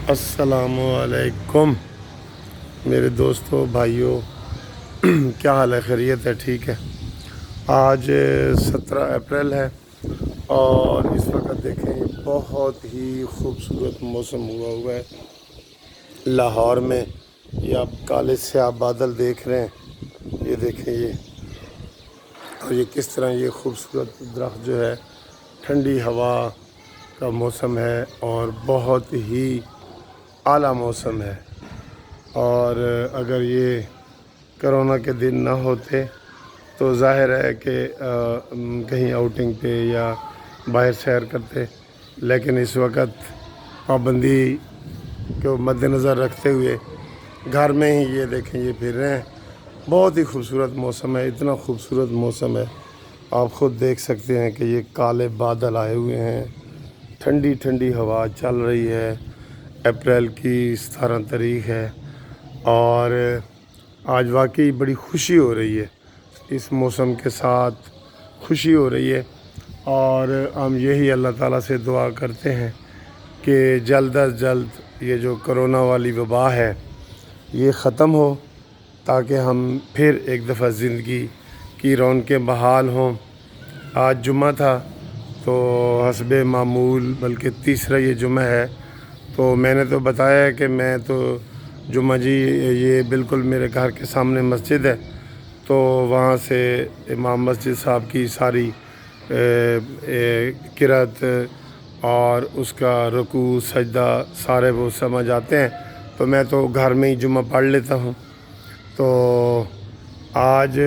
السلام علیکم میرے دوستوں بھائیوں، کیا حال ہے؟ خیریت ہے؟ ٹھیک ہے۔ آج 17 اپریل ہے اور اس وقت دیکھیں بہت ہی خوبصورت موسم ہوا ہے لاہور میں۔ یہ آپ کالے سیاہ بادل دیکھ رہے ہیں، یہ دیکھیں اور یہ کس طرح یہ خوبصورت درخت جو ہے، ٹھنڈی ہوا کا موسم ہے اور بہت ہی اعلیٰ موسم ہے۔ اور اگر یہ کرونا کے دن نہ ہوتے تو ظاہر ہے کہ کہیں آؤٹنگ پہ یا باہر سیر کرتے، لیکن اس وقت پابندی کو مد نظر رکھتے ہوئے گھر میں ہی یہ دیکھیں یہ پھر رہے ہیں۔ بہت ہی خوبصورت موسم ہے، اتنا خوبصورت موسم ہے، آپ خود دیکھ سکتے ہیں کہ یہ کالے بادل آئے ہوئے ہیں، ٹھنڈی ٹھنڈی ہوا چل رہی ہے۔ اپریل کی 17 تاریخ ہے اور آج واقعی بڑی خوشی ہو رہی ہے، اس موسم کے ساتھ خوشی ہو رہی ہے۔ اور ہم یہی اللہ تعالیٰ سے دعا کرتے ہیں کہ جلد از جلد یہ جو کرونا والی وبا ہے یہ ختم ہو، تاکہ ہم پھر ایک دفعہ زندگی کی رونقیں بحال ہوں۔ آج جمعہ تھا تو حسب معمول بلکہ تیسرا یہ جمعہ ہے، تو میں نے تو بتایا کہ میں تو جمعہ یہ بالکل میرے گھر کے سامنے مسجد ہے، تو وہاں سے امام مسجد صاحب کی ساری قرأت اور اس کا رکوع سجدہ سارے وہ سمجھ آتے ہیں، تو میں تو گھر میں ہی جمعہ پڑھ لیتا ہوں۔ تو آج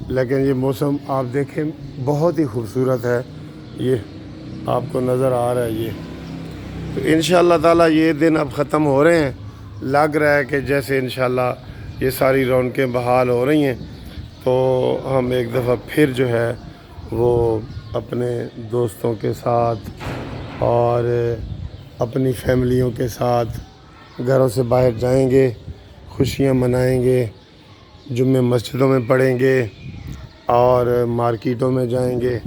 لیکن یہ موسم آپ دیکھیں بہت ہی خوبصورت ہے، یہ آپ کو نظر آ رہا ہے یہ۔ تو انشاءاللہ تعالیٰ یہ دن اب ختم ہو رہے ہیں، لگ رہا ہے کہ جیسے انشاءاللہ یہ ساری رونقیں بحال ہو رہی ہیں، تو ہم ایک دفعہ پھر جو ہے وہ اپنے دوستوں کے ساتھ اور اپنی فیملیوں کے ساتھ گھروں سے باہر جائیں گے، خوشیاں منائیں گے، جمعے مسجدوں میں پڑھیں گے اور مارکیٹوں میں جائیں گے،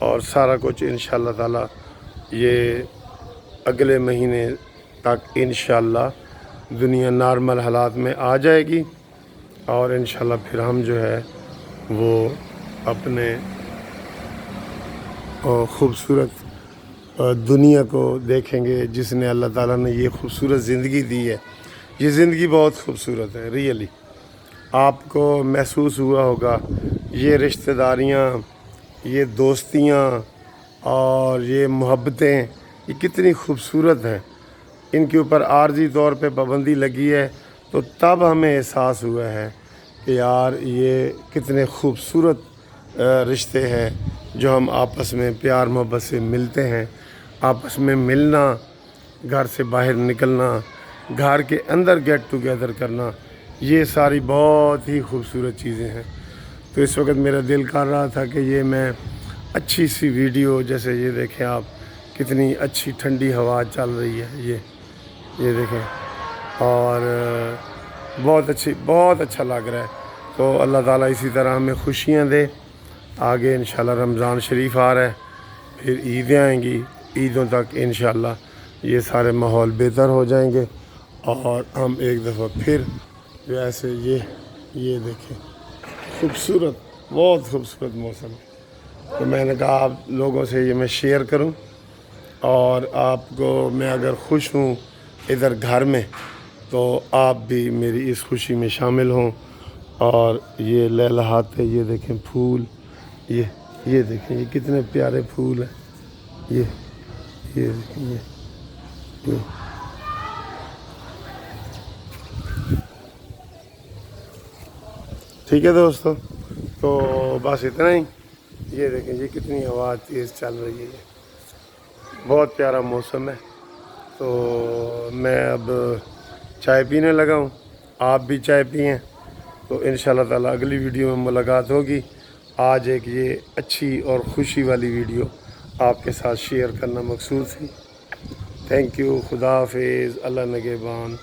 اور سارا کچھ انشاءاللہ تعالیٰ یہ اگلے مہینے تک انشاءاللہ دنیا نارمل حالات میں آ جائے گی، اور انشاءاللہ پھر ہم جو ہے وہ اپنے خوبصورت دنیا کو دیکھیں گے جس نے اللہ تعالیٰ نے یہ خوبصورت زندگی دی ہے۔ یہ زندگی بہت خوبصورت ہے، ریئلی آپ کو محسوس ہوا ہوگا یہ رشتہ داریاں، یہ دوستیاں اور یہ محبتیں یہ کتنی خوبصورت ہیں۔ ان کے اوپر عارضی طور پہ پابندی لگی ہے تو تب ہمیں احساس ہوا ہے کہ یار یہ کتنے خوبصورت رشتے ہیں جو ہم آپس میں پیار محبت سے ملتے ہیں۔ آپس میں ملنا، گھر سے باہر نکلنا، گھر کے اندر گیٹ ٹوگیدر کرنا، یہ ساری بہت ہی خوبصورت چیزیں ہیں۔ تو اس وقت میرا دل کر رہا تھا کہ یہ میں اچھی سی ویڈیو، جیسے یہ دیکھیں آپ کتنی اچھی ٹھنڈی ہوا چل رہی ہے، یہ دیکھیں، اور بہت اچھا لگ رہا ہے۔ تو اللہ تعالیٰ اسی طرح ہمیں خوشیاں دے۔ آگے انشاءاللہ رمضان شریف آ رہا ہے، پھر عیدیں آئیں گی، عیدوں تک انشاءاللہ یہ سارے ماحول بہتر ہو جائیں گے، اور ہم ایک دفعہ پھر جو ایسے یہ دیکھیں خوبصورت، بہت خوبصورت موسم ہے۔ تو میں نے کہا آپ لوگوں سے یہ میں شیئر کروں، اور آپ کو میں اگر خوش ہوں ادھر گھر میں تو آپ بھی میری اس خوشی میں شامل ہوں۔ اور یہ لہلہاتے یہ دیکھیں پھول، یہ دیکھیں یہ کتنے پیارے پھول ہیں، یہ دیکھیں یہ ٹھیک ہے دوستو، تو بس اتنا ہی۔ یہ دیکھیں یہ کتنی ہوا تیز چل رہی ہے، بہت پیارا موسم ہے۔ تو میں اب چائے پینے لگا ہوں، آپ بھی چائے پئیں، تو انشاءاللہ تعالیٰ اگلی ویڈیو میں ملاقات ہوگی۔ آج ایک یہ اچھی اور خوشی والی ویڈیو آپ کے ساتھ شیئر کرنا مقصود تھی۔ تھینک یو، خدا حافظ، اللہ نگہبان۔